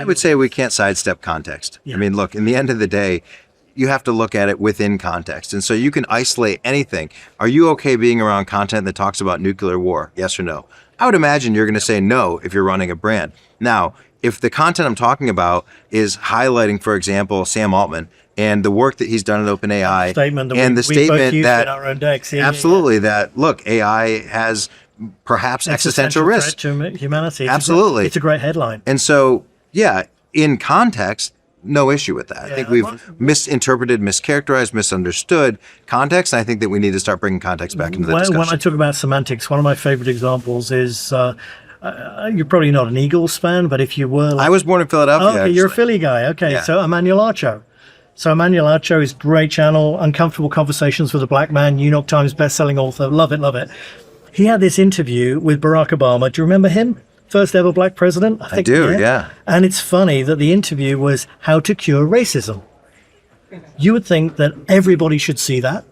I would say we can't sidestep context. Yeah. I mean, look, in the end of the day, you have to look at it within context. And so you can isolate anything. Are you okay being around content that talks about nuclear war? Yes or no? I would imagine you're going to say no if you're running a brand. Now, if the content I'm talking about is highlighting, for example, Sam Altman and the work that he's done at OpenAI, Statement that and the we both statement used that in our own decks. Yeah, absolutely that look, AI has perhaps existential threat risk. to humanity. Absolutely. It's a great headline. And so, yeah, in context, no issue with that. I think we've misinterpreted, mischaracterized, misunderstood context. And I think that we need to start bringing context back into the discussion. When I talk about semantics, one of my favorite examples is you're probably not an Eagles fan, but if you were, I was born in Philadelphia. okay, you're a Philly guy. Okay, Yeah. so Emmanuel Acho. So Emmanuel Acho is great channel, Uncomfortable Conversations with a Black Man, New York Times best-selling author. Love it, love it. He had this interview with Barack Obama. Do you remember him? First ever black president? I do, yeah. And it's funny that the interview was how to cure racism. You would think that everybody should see that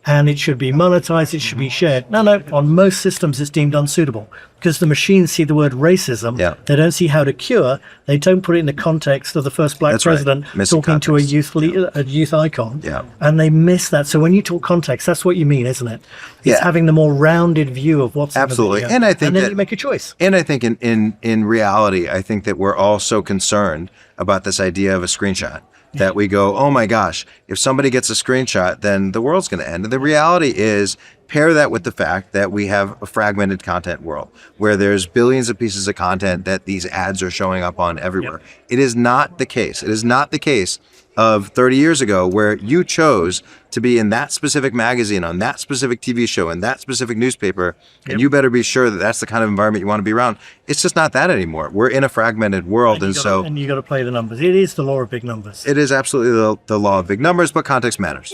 and it should be monetized, it should be shared. No, on most systems it's deemed unsuitable because the machines see the word racism. Yeah. They don't see how to cure. They don't put it in the context of the first black That's right. president Missing talking to a context. youth icon. Yeah. And they miss that. So when you talk context, that's what you mean, isn't it? It's Yeah. having the more rounded view of what's Absolutely. in the video. And I think then that- you make a choice. And I think in reality, I think that we're all so concerned about this idea of a screenshot that we go, oh my gosh, if somebody gets a screenshot, then the world's going to end. And the reality is, pair that with the fact that we have a fragmented content world where there's billions of pieces of content that these ads are showing up on everywhere. Yep. It is not the case. It is not the case of 30 years ago where you chose to be in that specific magazine, on that specific TV show, in that specific newspaper, and you better be sure that that's the kind of environment you want to be around. It's just not that anymore. We're in a fragmented world, and so you got to play the numbers. It is the law of big numbers. it is absolutely the law of big numbers, but context matters.